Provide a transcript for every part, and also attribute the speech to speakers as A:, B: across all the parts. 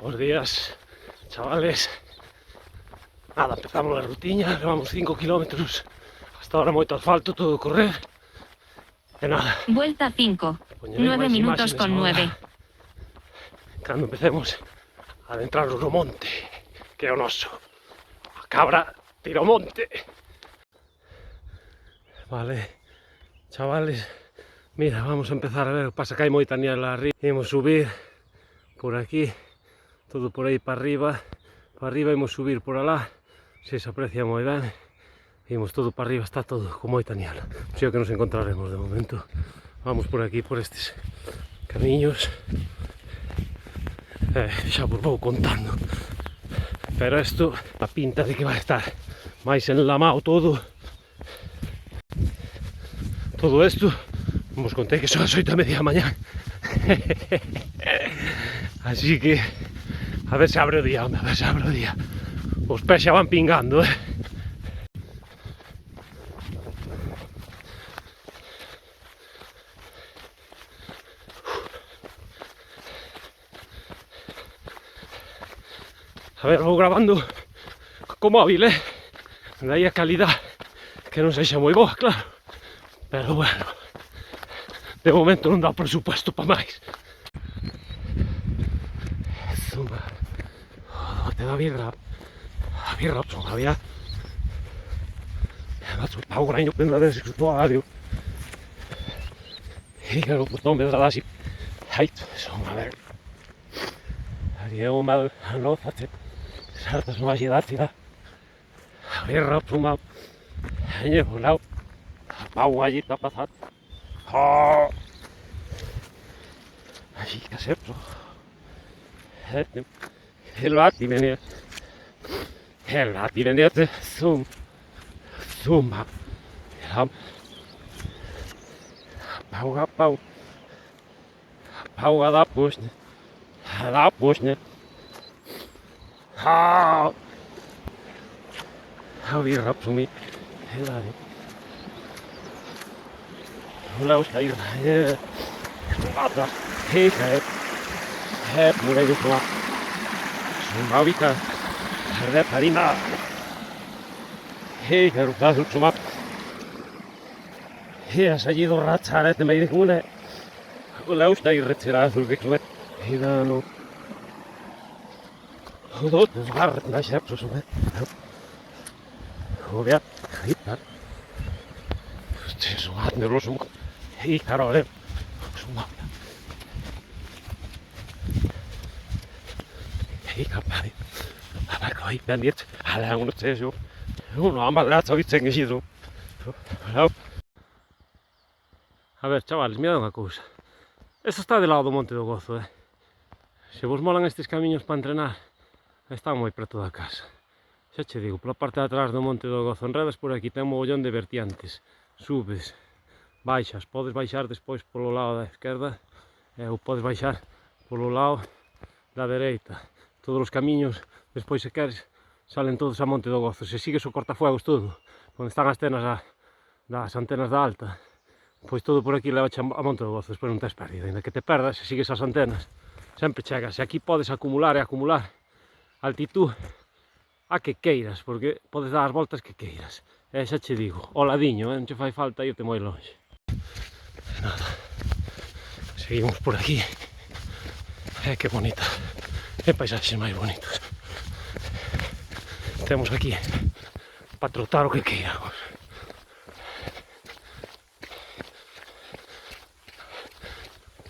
A: Buenos días, chavales. Nada, empezamos la rutiña, levamos 5 kilómetros. Hasta ahora moito asfalto, todo correr. E nada.
B: Vuelta 5. 9 minutos con 9.
A: Cando empecemos a adentrarnos no monte, que é o noso. A cabra tira o monte. Vale, chavales. Mira, vamos a empezar a ver, pasa que hai moita niebla arriba. Imos subir por aquí, todo por aí para arriba imos subir por alá, se aprecia moi ben. Imos todo para arriba, está todo con moita niebla. Non sei o que nos encontraremos de momento. Vamos por aquí, por estes camiños. Xa vos vou contando. Pero isto, a pinta de que vai estar máis enlamado todo. Todo isto, vos contei que son as 8:30 da mañá. Así que, a ver se abre o día, a ver se abre o día. Os pés xa van pingando, A ver, vou grabando co móvil, Daí a calidad que non sexa moi boa, claro. Pero bueno, de momento non dá o presupuesto para máis. Zuma. Te da birra. A birra, había. Pau graño prenda de sexuario. E que o botón me dá así. Ai, son a ver. Haría un mal no fate. Sartas no así dátida. A birra, zuma. Añe volao. Pau allí está pasado. Así que acepto. El bati venía. Zuma. Pau a da pushne. A birra, zumi. Hola, Oscar. Mata. Mura jo kuma. Mavika. Reparina. Garukazu kuma. Ha salido razzare te mai come. Hola, Oscar, retirato che come. No. Hodot, guarda, la schepso su me. Ovvia. Stesso hatne rosum. Karole. Suma. Kapari. Kai pendiet. Hala uno teso. Uno amalazzo vitzen gesido. A ver, chavales, mirad unha cousa. Esto está de lado do Monte do Gozo, Se vos molan estes camiños para entrenar, están moi preto da casa. Xa che digo, pola parte de atrás do Monte do Gozo enredas por aquí, ten un mogollón de vertientes. Subes, baixas, podes baixar despois polo lado da esquerda ou podes baixar polo lado da dereita. Todos os camiños, despois se queres, salen todos a Monte do Gozo. Se sigues o cortafuegos todo, onde están as tenas das antenas da alta, pois todo por aquí leva a Monte do Gozo, despois non tes pérdida. Ainda que te perdas, se sigues as antenas, sempre chegas. E aquí podes acumular altitud a que queiras, porque podes dar as voltas que queiras. E xa che digo, ao ladiño, non che fai falta irte moi longe. Nada, seguimos por aquí. Que bonita, que paisaxes máis bonitos. Temos aquí para trotar o que queiramos.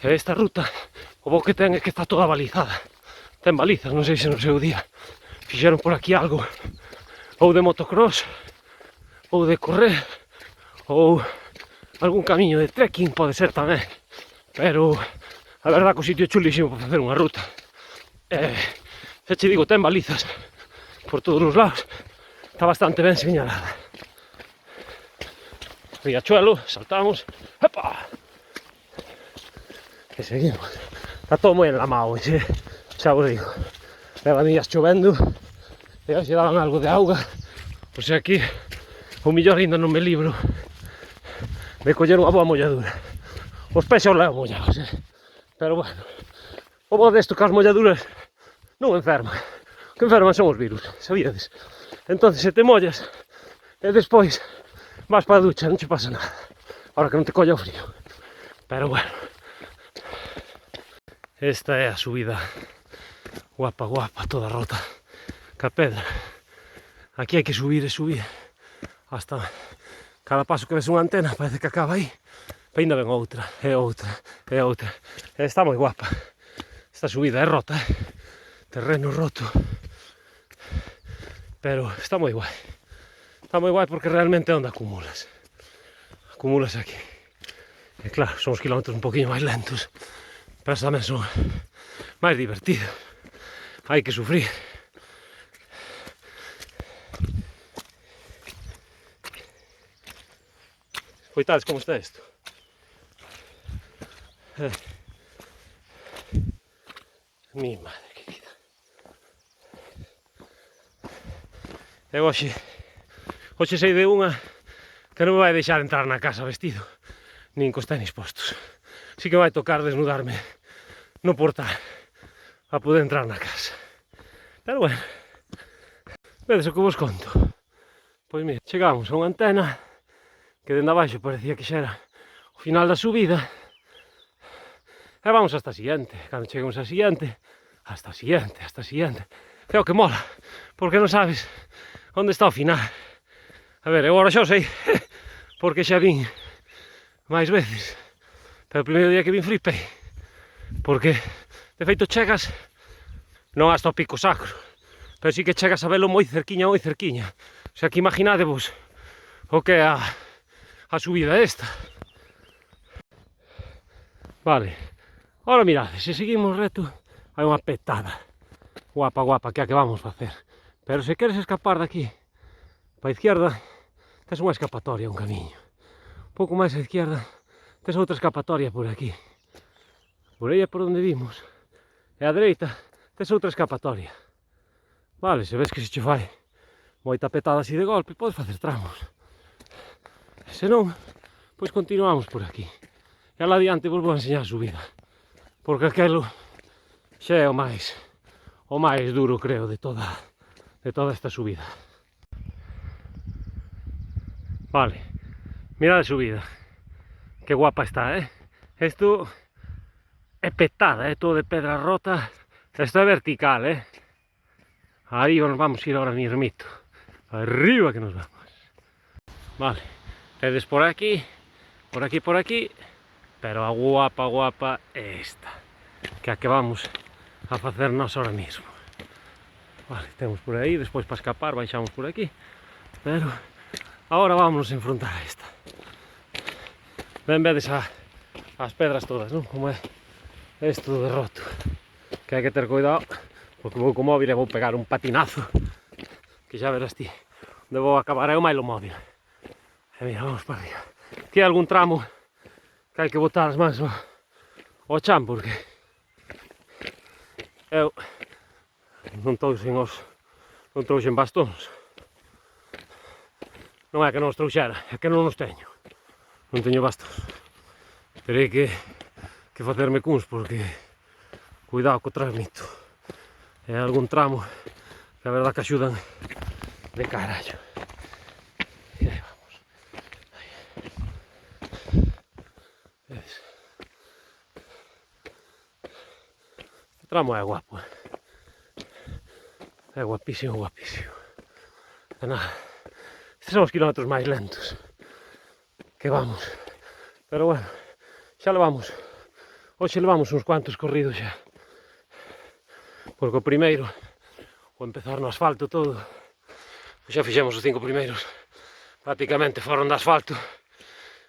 A: E esta ruta, o bo que ten é que está toda balizada. Ten balizas, non sei se no seu día fixeron por aquí algo ou de motocross, ou de correr, ou algún camiño de trekking, pode ser tamén. Pero a verdad que o sitio é chulísimo para facer unha ruta. Xa che digo, ten balizas por todos os lados. Está bastante ben señalada. Riachuelo, saltamos. ¡Epa! E seguimos. Está todo moi enlamado, xa vos digo. Levan días chovendo e se daban algo de auga. Pois aquí, o millor ainda non me libro de coller unha boa molladura. Os pés xa os levo mollados, Pero bueno, o bo desto que as molladuras non enferman. O que enferman son os virus, sabíades? Entonces se te mollas e despois vas para a ducha, non che pasa nada. Ahora que non te colla o frío. Pero bueno. Esta é a subida guapa, guapa, toda rota ca pedra. Aquí hai que subir e subir hasta cada paso que ves unha antena parece que acaba aí. E ainda ven outra, e outra, e outra. E está moi guapa. Esta subida é rota, terreno roto. Pero está moi guai. Está moi guai porque realmente é onde acumulas. Acumulas aquí. E claro, son os kilómetros un poquinho máis lentos, pero tamén son máis divertidos. Hai que sufrir. Coitades como está isto. Mi madre querida. E hoxe sei de unha que non me vai deixar entrar na casa vestido, nin cos tenis postos. Si que vai tocar desnudarme no portal para poder entrar na casa. Pero bueno, vedes o que vos conto. Pois mira, chegamos a unha antena que dende abaixo parecía que xa era o final da subida. E vamos hasta a siguiente. Cando chegamos a siguiente, hasta a siguiente, hasta a siguiente. É o que mola, porque non sabes onde está o final. A ver, eu agora xa o sei, porque xa vin máis veces. Pero o primeiro día que vin flipei, porque de feito chegas non hasta o pico sacro, pero sí que chegas a velo moi cerquiña, moi cerquiña. O sea que imaginadevos o que é a subida esta. Vale, ahora mirade, se seguimos reto hai unha petada guapa, guapa, que é a que vamos facer. Pero se queres escapar daqui para a izquierda, tes unha escapatoria, un camiño. Un pouco máis a izquierda, tes outra escapatoria por aquí. Por aí é por onde vimos. E a dereita, tes outra escapatoria. Vale, se ves que se che fai moita petada así de golpe, podes facer tramos. Se non, pois continuamos por aquí. E alá adiante vos vou enseñar a subida. Porque aquelo xa é o máis duro, creo, de toda esta subida. Vale, mirad a subida. Que guapa está, Esto é petada, todo de pedra rota. Esto é vertical, Ahí nos vamos a ir ahora mismito. Arriba que nos vamos. Vale, tedes por aquí, por aquí, por aquí. Pero a guapa, guapa é esta, que a que vamos a facernos ahora mismo. Vale, temos por aí, despois para escapar baixamos por aquí. Pero agora vámonos a enfrontar a esta. Ben vedes as pedras todas, non? Como é isto de roto. Que hai que ter cuidado, porque vou co móvil e vou pegar un patinazo. Que xa verás ti, onde vou acabar é o mailo móvil. E mira, vamos para arriba. Aquí hai algún tramo que hai que botar as mans ao chan, porque eu non trouxen bastóns. Non é que non os trouxera, é que non os teño. Non teño bastóns. Terei que facerme cuns, porque cuidado co transmito. É algún tramo que a verdad que axudan de carallo. E aí vamos. Ves? Este tramo é guapo. É guapísimo, guapísimo. E nada, estes son os kilómetros máis lentos que vamos. Pero bueno, xa levamos, hoxe levamos uns cuantos corridos xa. Porque o primeiro, o empezar no asfalto todo, xa fixemos os 5 primeiros, prácticamente foron de asfalto,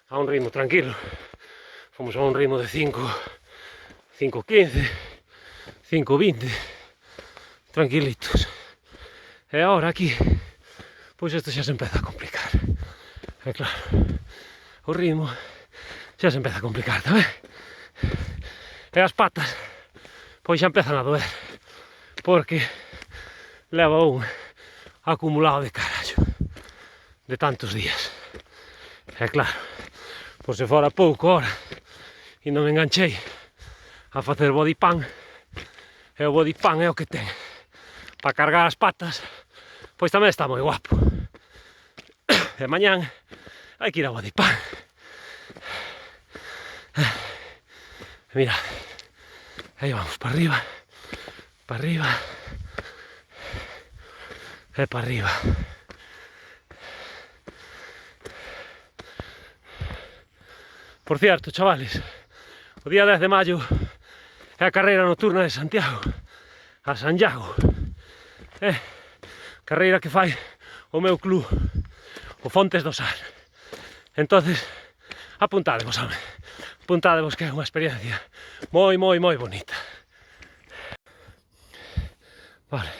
A: a un ritmo tranquilo. Fomos a un ritmo de 5:15, 5:20, tranquilitos. E agora aquí, pois isto xa se empeza a complicar. E claro, o ritmo xa se empeza a complicar tamén. E as patas, pois xa empezan a doer, porque leva un acumulado de carallo de tantos días. E claro, por se fora pouco hora e non me enganchei a facer body pan, e o body pan é o que ten. para cargar as patas, pois tamén está moi guapo. E mañán hai que ir a Guadipán. Mira, aí vamos para arriba, para arriba, e para arriba. Por cierto, chavales, o día 10 de maio é a carreira nocturna de Santiago, a Santiago. É carreira que fai o meu club, o Fontes do Sar. Entonces, apuntadevos, home. Apuntadevos que é unha experiencia moi bonita. Vale,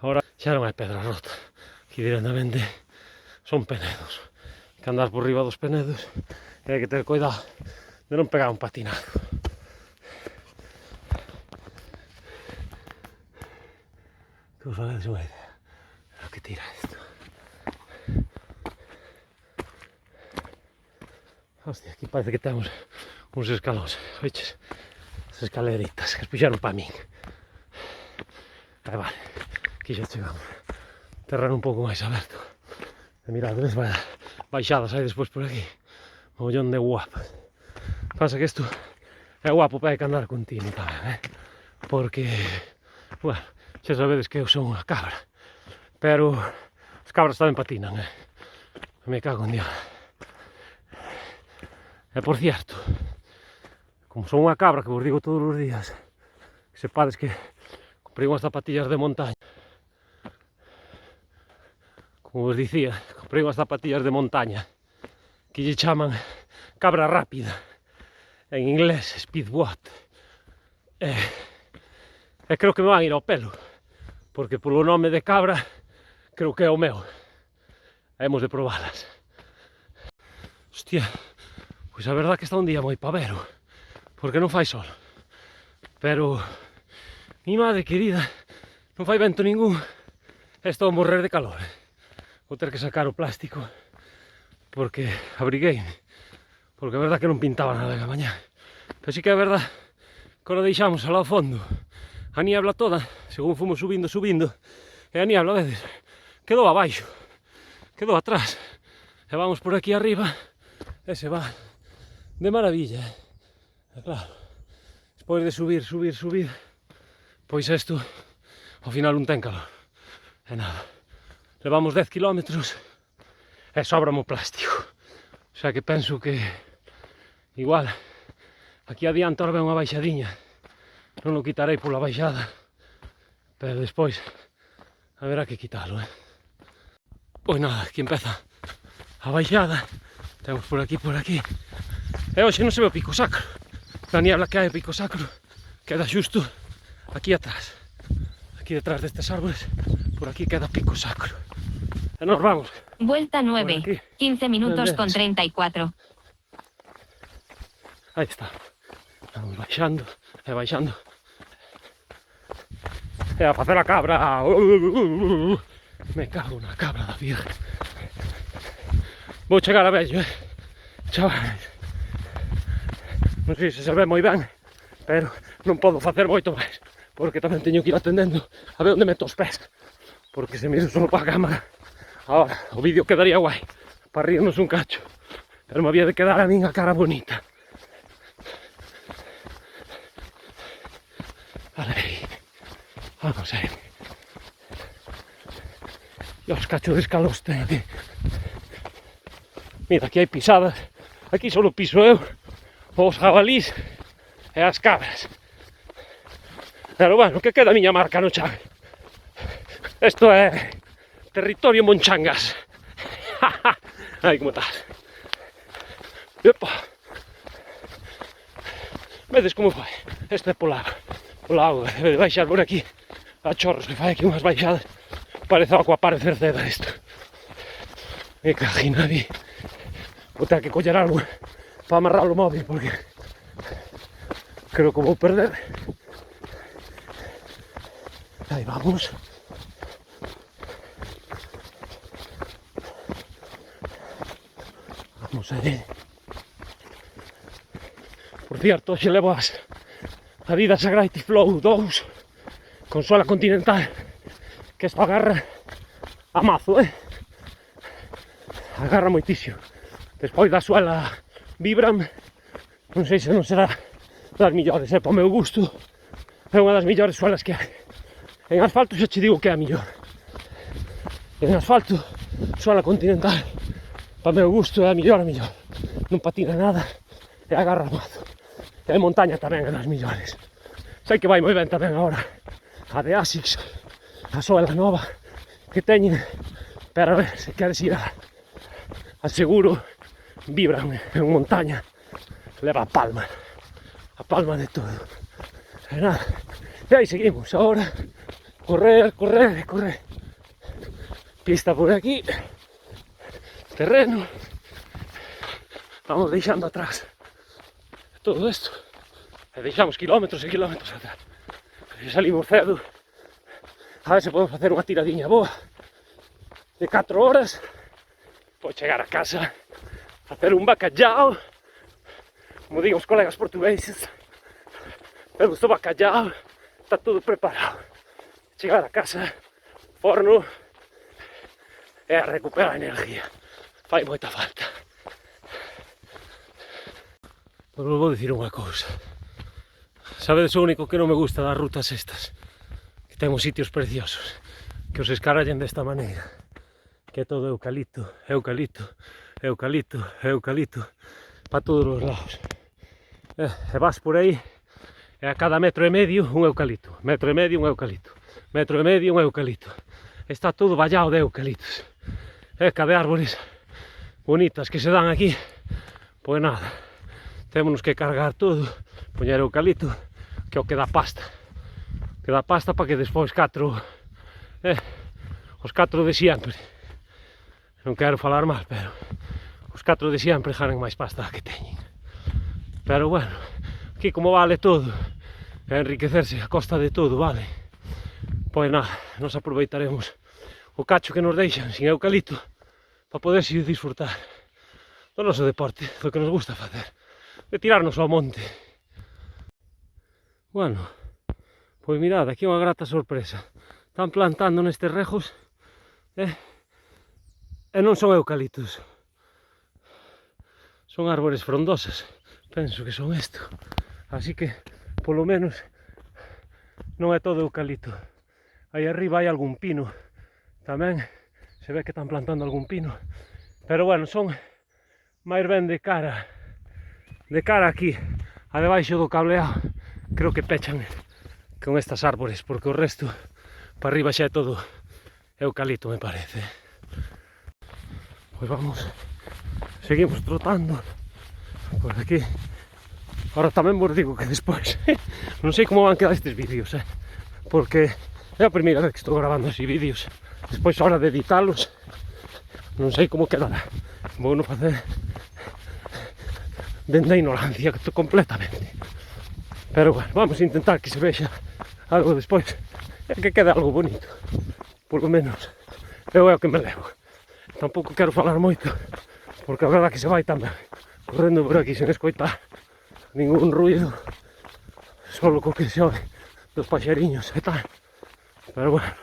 A: agora xa non hai pedra rota. Aquí directamente son penedos. Hai que andar por riba dos penedos e hai que ter cuidado de non pegar un patinado. Que os faredes unha idea. Pero que tira isto. Hostia, aquí parece que temos uns escalóns. Oiches, as escaleritas que puxeron para min. Vale, aquí xa chegamos. Terreno un pouco máis aberto. E mirad, ves, baixadas hai despois por aquí. Mogollón de guapas. Pasa que isto é guapo para que andar continuo tamén, porque, bueno, xa sabedes que eu son unha cabra, pero as cabras tamén patinan, me cago en Dios. E por cierto, como son unha cabra que vos digo todos os días, que sepades que comprei unhas zapatillas de montaña. Como vos dicía, comprei unhas zapatillas de montaña que lle chaman cabra rápida, en inglés speedboat, e creo que me van a ir ao pelo, porque polo nome de cabra creo que é o meu. Hemos de probalas. Hostia, pois a verdad que está un día moi pavero, porque non fai sol, pero mi madre querida, non fai vento ningún, e estou a morrer de calor. Vou ter que sacar o plástico, porque abrigueime, porque é verdad que non pintaba nada na mañá. Pero sí que é verdad que ahora deixamos ao lado fondo a niebla toda, según fomos subindo, e a niebla, a veces, quedou abaixo, quedou atrás, e vamos por aquí arriba, e se va de maravilla. E claro, despois de subir, pois isto, ao final non ten calor, e nada. Levamos 10 kilómetros, e sobramo plástico. O sea que penso que igual aquí adiante ahora ven unha baixadiña, non o quitarei pola baixada, pero despois haberá que quitalo, Pois nada, aquí empeza a baixada, temos por aquí, e hoxe non se ve o Pico Sacro, na niebla que hai o Pico Sacro queda xusto aquí atrás, aquí detrás destes árboles, por aquí queda Pico Sacro, e nos vamos.
B: Vuelta 9, 15 minutos con 34.
A: Aí está. Vamos baixando, e baixando. E a facer a cabra. Me cago na cabra da virgen. Vou chegar a vello, chavales. Non sei se ve moi ben, pero non podo facer moito máis, porque tamén teño que ir atendendo a ver onde meto os pés, porque se miro solo para a cámara. Ahora, o vídeo quedaría guai, para rirnos un cacho, pero me había de quedar a min a cara bonita. Vale, vamos aí. E os cachos de escalos ten aquí. Mira, aquí hai pisadas, aquí solo piso eu, os jabalís e as cabras. Pero bueno, que queda a miña marca no chave. Isto é territorio Monchangas. Ai, como estás? Epa. Vedes como fai? Este é pola auga, debe de baixar por aquí a chorros, que fai aquí unhas baixadas. Parece agua parecer ceda isto. Me cagina a mí. Vou ter que coller algo para amarrar o móvil, porque creo que vou perder. Aí vamos. Vamos aí. Por cierto, hoxe levo as Adidas Gravity Flow 2 con sola continental que isto agarra a mazo, agarra moitísimo. Despois da suela Vibram, non sei se non será das millores, po meu gusto é unha das millores suelas que hai. En asfalto xa che digo que é a millor. En asfalto, suela continental, pa meu gusto é a millor. Non patina nada e agarra mazo. E a montaña tamén é das millores. Sei que vai moi ben tamén agora a de Asics, a suela nova que teñen, pero a ver, se queres ir a seguro, Vibram en montaña, leva a palma de todo. E nada, e aí seguimos agora, correr. Pista por aquí, terreno, vamos deixando atrás todo isto, e deixamos kilómetros e kilómetros atrás. E salimos cedo, a ver se podemos facer unha tiradiña boa de 4 horas, pois chegar a casa, facer un bacallao, como digo os colegas portugueses, me gusta o bacallao, está todo preparado. Chegar a casa, forno, e a recuperar a energía, fai moita falta. Pois vos vou dicir unha cousa, sabedes o único que non me gusta das rutas estas, que temos sitios preciosos, que os escarallen desta maneira, que é todo eucalipto, para todos os lados. E vas por aí, e a cada 1,5 metro un eucalipto, 1,5 metro un eucalipto, 1,5 metro un eucalipto. Está todo vallado de eucaliptos. Cada árbores bonitas que se dan aquí, pois nada, témonos que cargar todo, poñer eucalipto, que é o que dá pasta. Que dá pasta para que despois os 4 de sempre, non quero falar mal, pero os 4 de sempre ganen máis pasta que teñen. Pero bueno, aquí como vale todo, enriquecerse a costa de todo, vale? Pois nada, nos aproveitaremos o cacho que nos deixan sin eucalipto para poder disfrutar do noso deporte, do que nos gusta facer, de tirarnos ao monte. Bueno, pois mirad, aquí unha grata sorpresa. Están plantando nestes rejos e non son eucaliptos, son árbores frondosas, penso que son isto. Así que, polo menos, non é todo eucalipto. Aí arriba hai algún pino, tamén se ve que están plantando algún pino, pero bueno, son máis ben de cara aquí, a debaixo do cableado, creo que pechan con estas árbores, porque o resto, para arriba xa é todo eucalipto, me parece. Pois vamos, seguimos trotando por aquí. Ahora tamén vos digo que despois, non sei como van quedar estes vídeos, porque é a primeira vez que estou grabando así vídeos. Despois, a hora de editalos, non sei como quedará. Vou non facer dende a ignorancia completamente. Pero bueno, vamos a intentar que se vexa algo despois e que quede algo bonito. Por lo menos, eu é o que me levo. Tampouco quero falar moito, porque a verdade que se vai tamén correndo por aquí sen escoitar ningún ruido, solo co que se oi dos paxariños e tal. Pero bueno,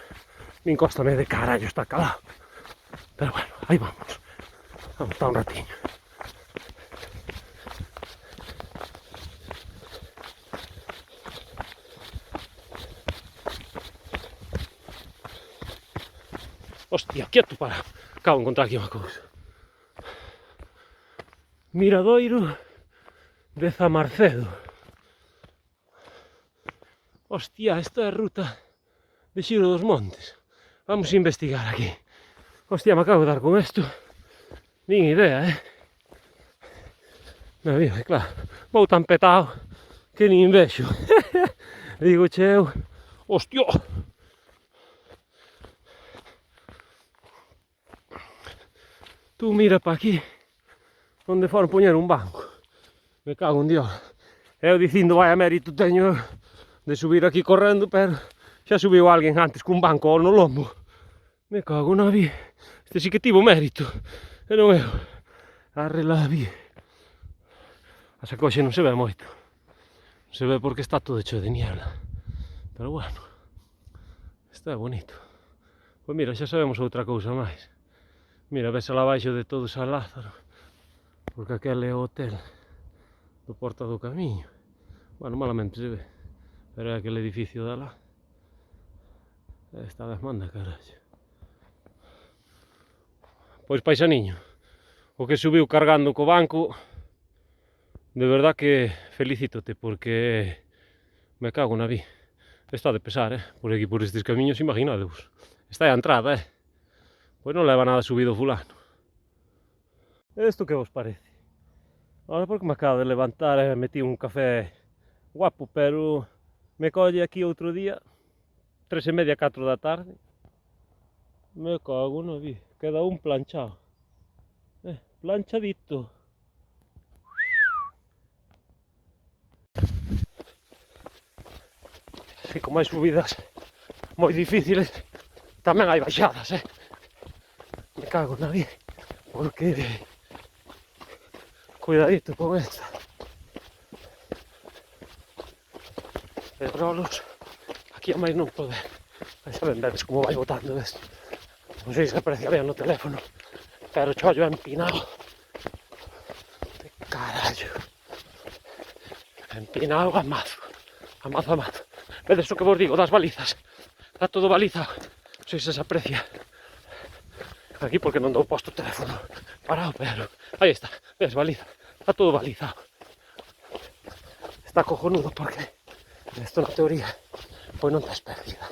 A: nin cóstame de carallo estar calado. Pero bueno, aí vamos. Vamos estar un ratiño. Hostia, quieto para. Acabo de encontrar aquí unha cousa. Miradoiro de Zamarcedo. Hostia, esta é a ruta de Xiro dos Montes. Vamos a investigar aquí. Hostia, me acabo de dar con esto. Nin idea, Me vive, claro. Vou tan petado que nin vexo. Digo, cheo. Hostia. Tú mira para aquí, onde foron poñer un banco. Me cago en Dios. Eu dicindo, vai a mérito teño de subir aquí correndo, pero xa subiu alguén antes cun banco no lombo. Me cago na vi. Este sí que tivo mérito. E non eu. Arre la vi. A sacoxe non se ve moito. Non se ve porque está todo hecho de niebla. Pero bueno, isto é bonito. Pois mira, xa sabemos outra cousa máis. Mira, ves alá abaixo de todo San Lázaro, porque aquel é o hotel do Porta do Camiño. Bueno, malamente se ve, pero é aquele edificio de alá. Esta vez manda, carallo. Pois paisaniño, o que subiu cargando co banco, de verdad que felicítote, porque me cago na vi. Está de pesar, por aquí por estes camiños, imaginadevos. Está a entrada, pois non leva nada subido fulano. Isto que vos parece? Ahora porque me acabo de levantar e metí un café guapo, pero me colle aquí outro día, 3:30, 4 da tarde. Me cago na vi, queda un planchado. Planchadito. E como hai subidas moi difíciles, tamén hai baixadas, Me cago na vi, porque cuidadito con esta. Pedrolos, aquí a máis non pode. Aí saben, ves como vai botando, ves? Non sei se aprecia ben no teléfono, pero o chollo é empinado. De carallo. Empinado a mazo. A mazo. Vedes o que vos digo das balizas? Está todo balizado. Non sei se se aprecia. Aquí porque non dou posto o teléfono parado, pero aí está, ves, baliza. Está todo balizado. Está cojonudo porque isto na teoría pois non tes pérdida.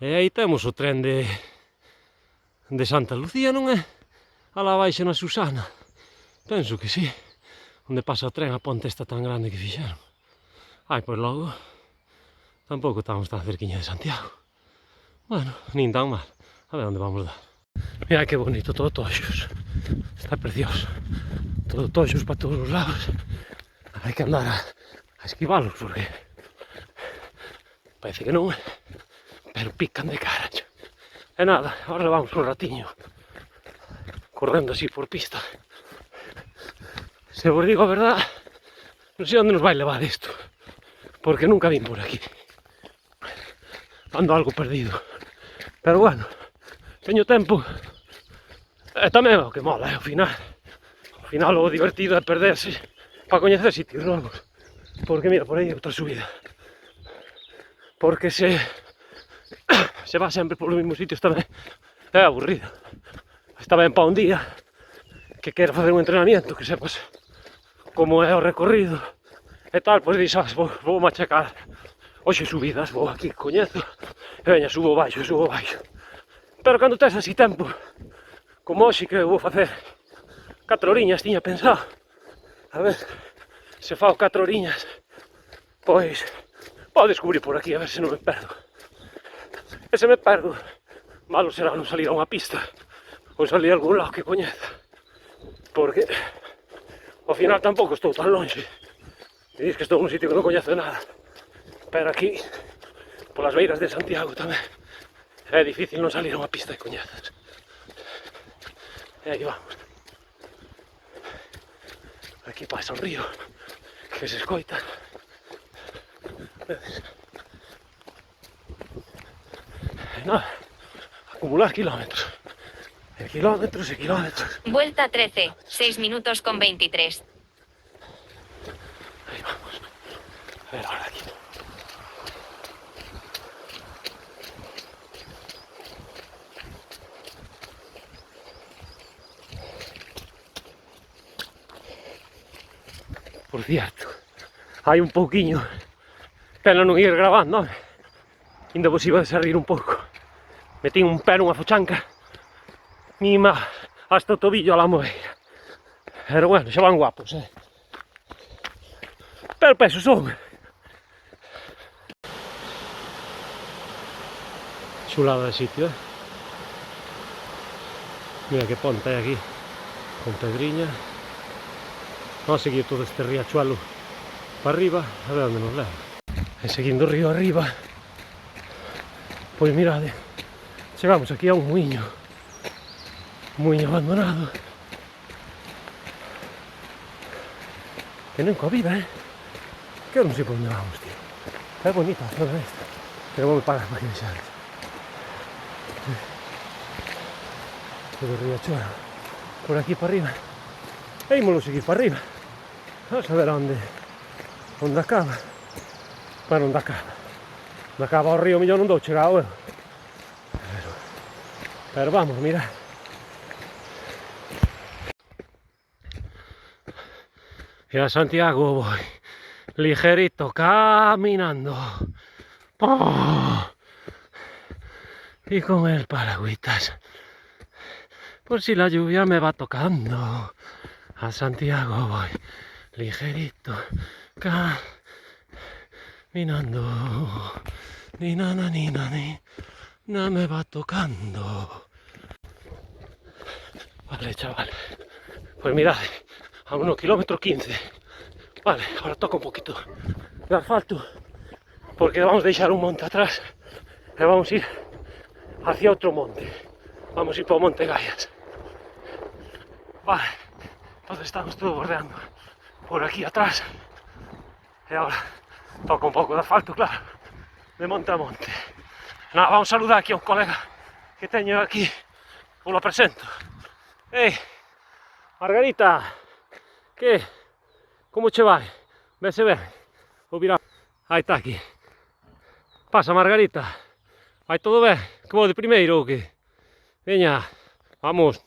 A: E aí temos o tren de Santa Lucía, non é? Alá abaixo na Susana. Penso que sí. Onde pasa o tren, a ponte esta tan grande que fixeron. Ai, pois logo, tampouco estamos tan cerquiña de Santiago. Bueno, nin tan mal. A ver onde vamos dar. Mira que bonito, todo toxos. Está precioso. Todo toxos para todos os lados. Hai que andar a esquivalos porque parece que non, pero pican de carallo. E nada, ahora vamos un ratiño correndo así por pista. Se vos digo a verdad, non sei onde nos vai levar isto, porque nunca vim por aquí. Ando algo perdido, pero bueno, teño tempo. E tamén o que mola, ao final o divertido é perderse para coñecer sitios novos. Porque mira, por aí outra subida. Porque se va sempre polos mesmos sitios tamén é aburrido. Está ben para un día que queira facer un entrenamiento, que sepas como é o recorrido e tal, pois dixas, vou machacar hoxe subidas, vou aquí, coñezo, e veña, subo baixo. Pero cando tes así tempo, como hoxe que vou facer 4 horiñas, tiña pensado, a ver, se fago 4 horiñas, pois vou descubrir por aquí, a ver se non me perdo. E se me perdo, malo será non salir a unha pista, ou salir a algún lado que coñeza, porque ao final tampouco estou tan longe. Te dis que estou nun sitio que non coñezo nada, pero aquí, polas beiras de Santiago tamén, é difícil non salir a unha pista que coñezas. E aí vamos. Aquí pasa o río, que se escoita. Vedes? E nada, acumular kilómetros. Kilómetros.
B: Vuelta 13, 6 minutos con 23.
A: Ahí vamos. A ver ahora aquí. Por cierto, hai un pouquiño pena non ir grabando, ainda vos iba a servir un pouco. Metín un pé nunha fochanca mima hasta o tobillo a la moeira. Pero bueno, xa van guapos, Pero peso son. Chulada de sitio, Mira que ponte hai aquí, con pedriña. Vamos a seguir todo este riachuelo para arriba, a ver onde nos leva. E seguindo o río arriba, pois mirade, chegamos aquí a un muiño abandonado. Que non coa vida, que eu non sei por onde vamos, tío. É bonita a zona esta, pero vou pagar para que deixar. Todo o riachuelo por aquí para arriba. E ímolo seguir para arriba. Vamos a ver onde acaba. Bueno, onde acaba. Onde acaba o río, mellor non dou chegado eu. Pero vamos, mira. Y a Santiago voy, ligerito, caminando. ¡Oh! Y con el paragüitas, por si la lluvia me va tocando. A Santiago voy, ligerito, caminando. Ni na na ni na ni, na me va tocando. Vale, chaval. Pues mirad, a 1 kilómetro 15. Vale, ahora toca un poquito de asfalto, porque vamos a dejar un monte atrás y vamos a ir hacia otro monte. Vamos a ir por Monte Gallas. Vale, entonces estamos todo bordeando por aquí atrás. Y ahora toca un poco de asfalto, claro, de monte a monte. Nada, vamos a saludar aquí a un colega que teño aquí, os lo presento. Hey, Margarita, que? Como che vai? Vese ben? Ou virá? Aí está aquí. Pasa, Margarita. Vai todo ben? Que vou de primeiro ou que? Veña, vamos.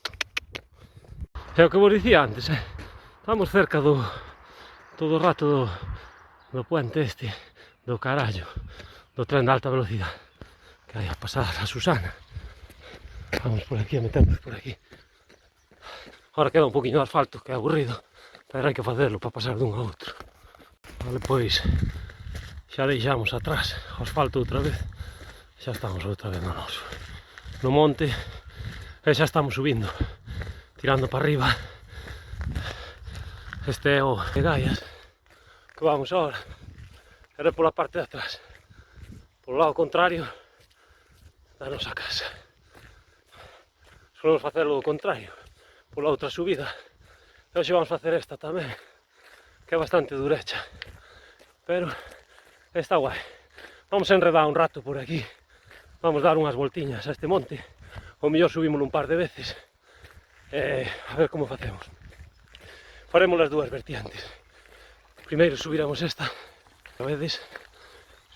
A: É o que vos dicía antes, estamos cerca todo o rato do puente este, do carallo, do tren de alta velocidade, que hai a pasar a Susana. Vamos por aquí, a meternos por aquí. Ahora queda un poquinho de asfalto, que é aburrido, pero hai que facerlo para pasar dun a outro. Vale, pois xa deixamos atrás o asfalto outra vez, xa estamos outra vez no noso, no monte, e xa estamos subindo, tirando para arriba. Este é o de Gallas, que vamos ahora, era pola parte de atrás, polo lado contrario da nosa casa. Solemos facelo o contrario, pola outra subida. E hoxe vamos facer esta tamén, que é bastante durecha, pero está guai. Vamos a enredar un rato por aquí, vamos dar unhas voltiñas a este monte, o mellor subímoslo un par de veces, a ver como facemos. Faremos as dúas vertientes. Primeiro subiremos esta, a veces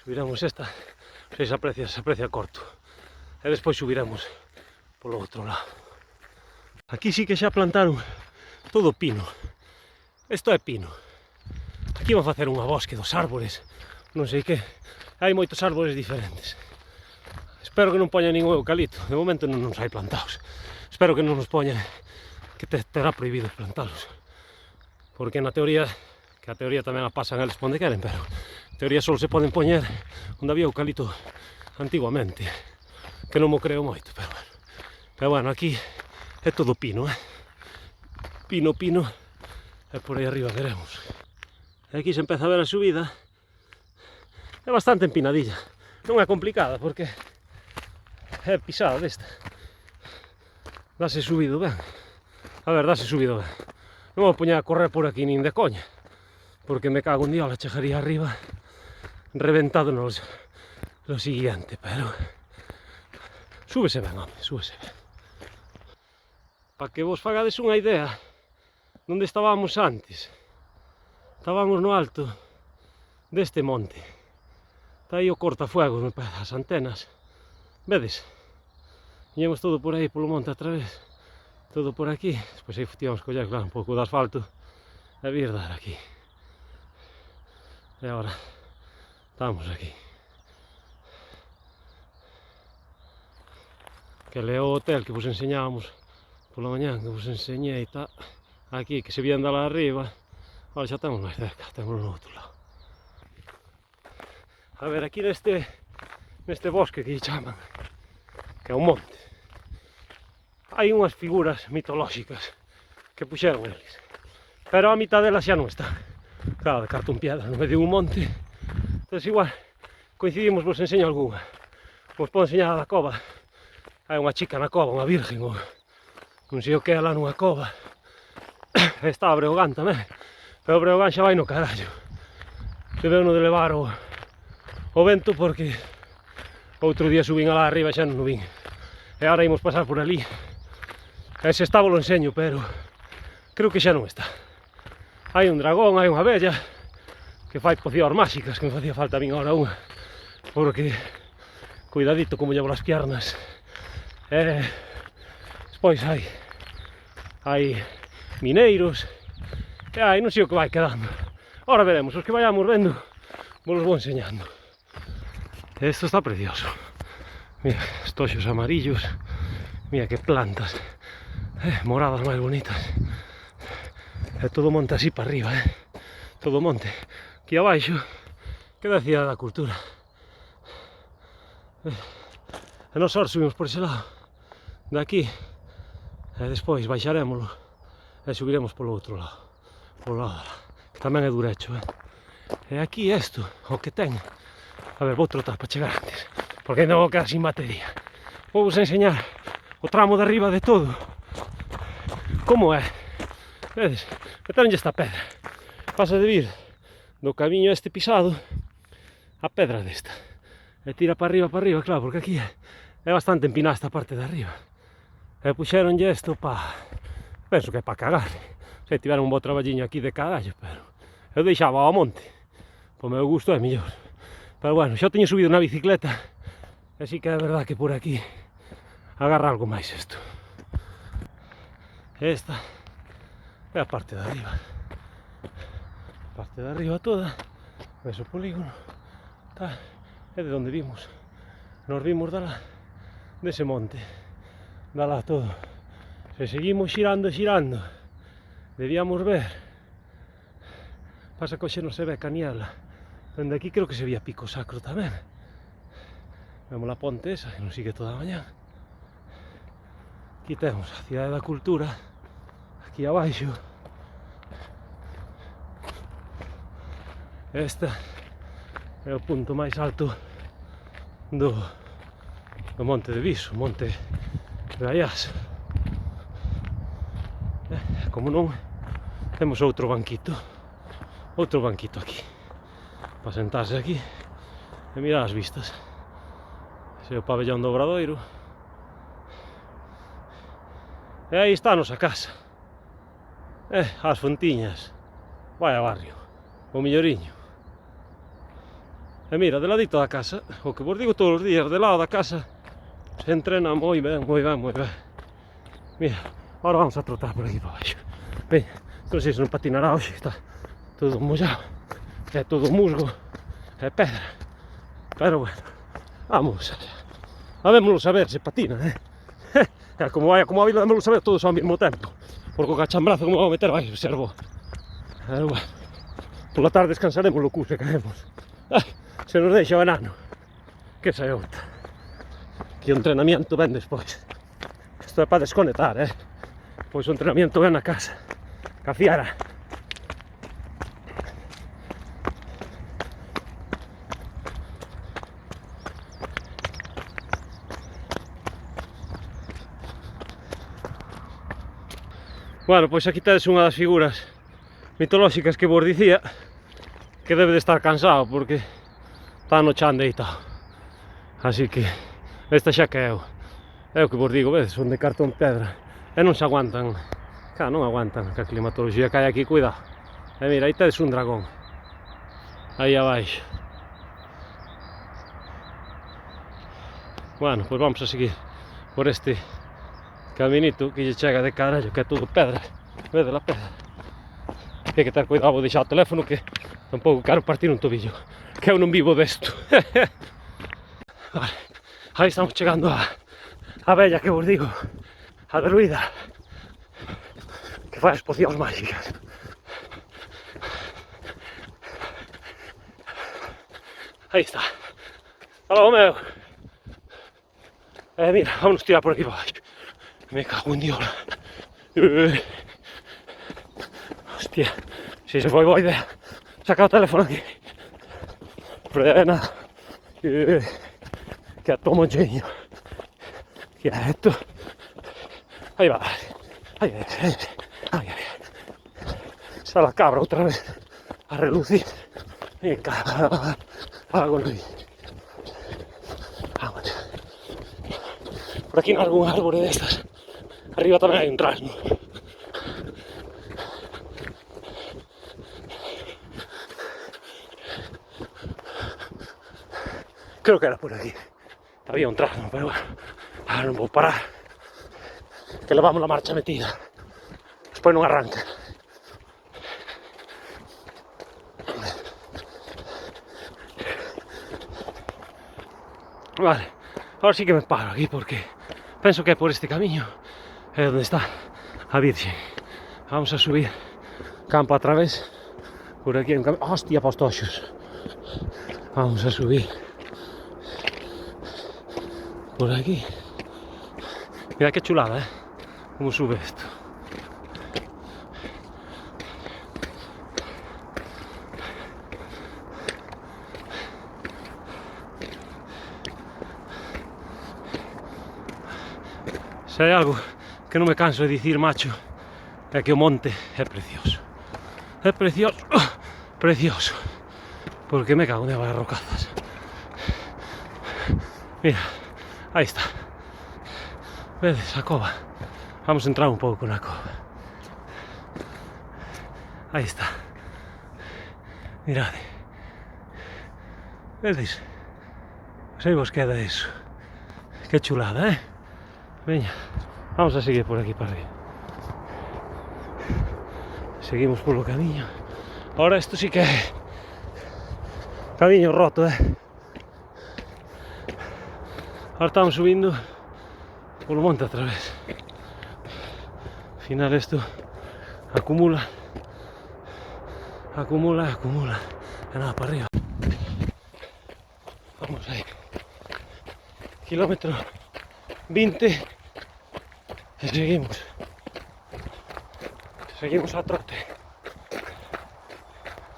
A: subiremos esta, se aprecia corto, e despois subiremos polo outro lado. Aquí sí que xa plantaron todo pino. Isto é pino. Aquí van facer unha bosque dos árbores, non sei que. Hai moitos árbores diferentes. Espero que non poña ningún eucalipto. De momento non nos hai plantados. Espero que non nos poña, que terá prohibido plantalos. Porque na teoría, que a teoría tamén a pasan eles onde queren, pero en teoría só se poden poñer onde había eucalipto antiguamente. Que non mo creo moito, pero bueno. Pero bueno, aquí é todo pino, Pino, e por aí arriba veremos. E aquí se empeza a ver a subida. É bastante empinadilla. Non é complicada, porque é pisada desta. Dase subido ben. A ver, dase subido ben. Non vou poñer a correr por aquí nin de coña, porque me cago en Dios, la chejaría arriba reventado no lo siguiente, pero súbese ben, home, súbese ben. Para que vos fagades unha idea onde estábamos antes. Estábamos no alto deste monte. Está aí o cortafuegos, me parece, as antenas. Vedes? Viñemos todo por aí polo monte a través. Todo por aquí. Despois aí tíamos que coller, claro, un pouco de asfalto e vir dar aquí. E agora estamos aquí. Que leo o hotel que vos enseñábamos pola mañán, que vos enseñei, está aquí, que se vían de lá arriba. Ahora xa estamos máis cerca, estamos no outro lado. A ver, aquí neste bosque que lle chaman, que é un monte, hai unhas figuras mitolóxicas que puxeron eles, pero a mitad delas xa non están. Claro, de cartón piedra no medio dun monte. Entón igual coincidimos, vos enseño algunha. Vos podo enseñar a da cova. Hai unha chica na cova, unha virgen, ou non sei o que é lá nunha cova. Está a Breogán tamén, Pero o Breogán xa vai no carallo. Debeu no de levar o vento porque outro día subín alá arriba e xa non o vin. E agora imos pasar por ali. E se estaba lo enseño, pero creo que xa non está. Hai un dragón, hai unha bella que fai pocións máxicas, que me facía falta a min agora unha. Porque, cuidadito como llevo as piernas. Despois hai mineiros. E aí non sei o que vai quedando. Ahora veremos, os que vayamos vendo vos vou enseñando. Esto está precioso. Mira, estoxos amarillos. Mira que plantas. Moradas máis bonitas. E todo monte así para arriba, todo monte. Aquí abaixo queda a cidade da cultura. E nos ahora subimos por ese lado de aquí e despois baixarémoslo e subiremos polo outro lado, polo lado que tamén é durecho. E aquí isto, o que ten, a ver, vou trotar para chegar antes porque ainda vou quedar sin batería. Vou vos enseñar o tramo de arriba de todo como é. Vedes, meteronlle esta pedra, pasa de vir do camiño este pisado a pedra desta e tira para arriba, claro, porque aquí é bastante empinada esta parte de arriba e puxeronlle isto para, penso que é para cagar. Se tiveron un bo traballiño aquí de carallo, pero eu deixaba ao monte, po meu gusto é mellor. Pero bueno, xa teño subido na bicicleta e si que é verdad que por aquí agarra algo máis isto. Esta é a parte de arriba. A parte de arriba toda, ves o polígono, tá, é de onde vimos. Nos vimos dese monte, lá todo. Se seguimos xirando, debíamos ver. Pasa que hoxe non se ve caniela. Dende aquí creo que se vía Pico Sacro tamén. Vemos a ponte esa, que nos sigue toda a mañá. Aquí temos a cidade da cultura, aquí abaixo. Este é o punto máis alto do Monte de Viso, Monte de Aiás. Como non, temos outro banquito aquí, para sentarse aquí e mirar as vistas. Ese é o pabellón do Obradoiro. E aí está a nosa casa. As fontiñas. Vai a barrio. O milloriño. E mira, de ladito da casa, o que vos digo todos os días, de lado da casa, se entrena moi ben. Mira, agora vamos a trotar por aquí para baixo. Veña, non sei se non patinará hoxe, está todo mollado. É todo musgo, é pedra. Pero bueno, vamos allá. Habémoslo saber se patina, como vai como a vila, habémoslo saber todos ao mesmo tempo. Porque o cachambrazo como vou meter vai ser bo. Pero bueno, pola tarde descansaremos lo que queremos. Se nos deixa o enano, que esa é outra. Que o entrenamiento ven despois. Isto é para desconectar, pois o entrenamiento ven na casa, ca fiara. Bueno, pois aquí tedes unha das figuras mitolóxicas que vos dicía que debe de estar cansado porque está no chan deitado. Así que esta xa que é o que vos digo, vedes, son de cartón pedra e non se aguantan, claro, non aguantan que a climatoloxía que hai aquí, cuidado. E mira, aí tedes un dragón aí abaixo. Bueno, pois vamos a seguir por este caminito que lle chega de carallo, que é todo pedra. Vede la pedra. Hai que ter cuidado, vou deixar o teléfono que tampouco quero partir un tobillo, que eu non vivo desto. Vale, aí estamos chegando a bella que vos digo, a druida, que fai as pocións máxicas. Aí está. Aló, meu. Mira, vamos tirar por aquí para baixo. Me cago en Diola. Hostia, si se foi boa idea sacar o teléfono aquí. Frena. Que a tomo genio. Quieto. Ahí va. Ahí. Se Esa la cabra outra vez a relucir. E caga, algo no vi. Vamos. Por aquí en algún árbore de estas. Arriba tamén hai un trasno. Creo que era por aquí. Había un trasno, pero bueno. Ahora non vou parar. Que levamos la marcha metida. Despois non arranca. Vale, ahora sí que me paro aquí porque penso que por este camiño é onde está a Virgen. Vamos a subir campo a través por aquí en camino. Hostia, postoxos. Vamos a subir por aquí. Mira que chulada, como sube esto. Se hai algo que non me canso de dicir, macho, é que o monte é precioso. É precioso, precioso. Porque me cago en as rocazas. Mira, aí está. Vedes a cova. Vamos a entrar un pouco na cova. Aí está. Mirade. Vedes? Se vos queda eso. Que chulada, Veña, vamos a seguir por aquí para arriba. Seguimos polo camiño. Ahora esto sí que é camiño roto, Ahora estamos subindo polo monte outra vez. Al final esto acumula. E nada, para arriba. Vamos aí. Kilómetro 20. E seguimos a trote.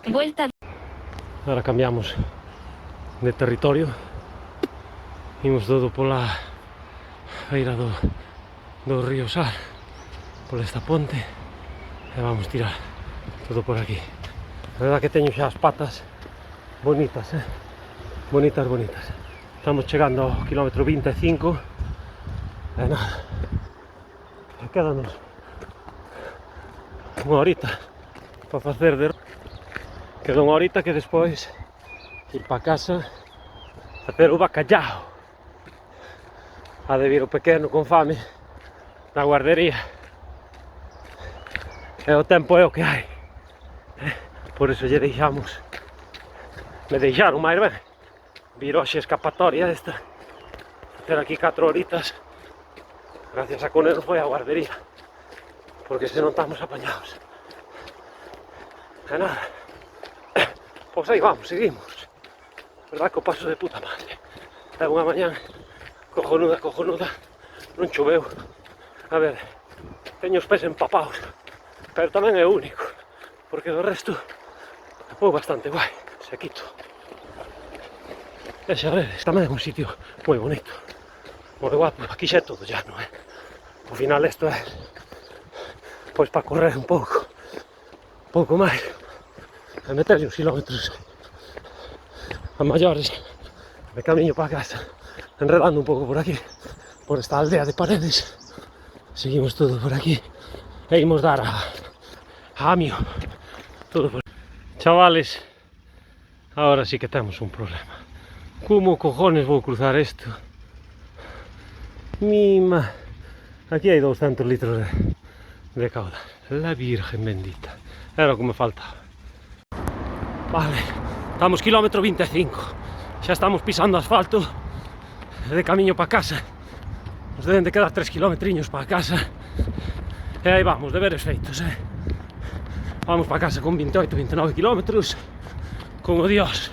B: Vuelta.
A: Ahora cambiamos de territorio. Imos todo pola beira do río Sar, por esta ponte, e vamos tirar todo por aquí. A verdad que teño xa as patas bonitas, bonitas. Estamos chegando ao kilómetro 25 e nada. Quédanos unha horita para facer de... Queda unha horita que despois ir para casa facer o bacallao. Ha de vir o pequeno con fame na guardería. E o tempo é o que hai. Por iso lle deixamos. Me deixaron máis ben vir hoxe escapatoria esta. Facer aquí 4 horitas. Gracias a Conero foi a guardería, porque se non estamos apañados. E nada, pois aí vamos, seguimos. Verdad que o paso de puta madre. É unha mañá cojonuda, non choveu. A ver, teño os pés empapados, pero tamén é único, porque do resto foi bastante guai, sequito. E xa vedes, tamén é un sitio moi bonito, moi guapo. Aquí xa é todo llano, Ao final isto é pois para correr un pouco máis e meterlle uns kilómetros a maiores de camiño para casa, enredando un pouco por aquí, por esta aldea de Paredes. Seguimos todo por aquí e imos dar a Amio, todo por aquí. Chavales, ahora sí que temos un problema. Como cojones vou cruzar isto? Mima. Aquí hai 200 litros de caudal. La Virgen bendita. Era o que me faltaba. Vale, estamos kilómetro 25. Xa estamos pisando asfalto de camiño para casa. Nos deben de quedar 3 kilometriños para casa. E aí vamos, deberes feitos, Vamos para casa con 28, 29 kilómetros. Como Dios.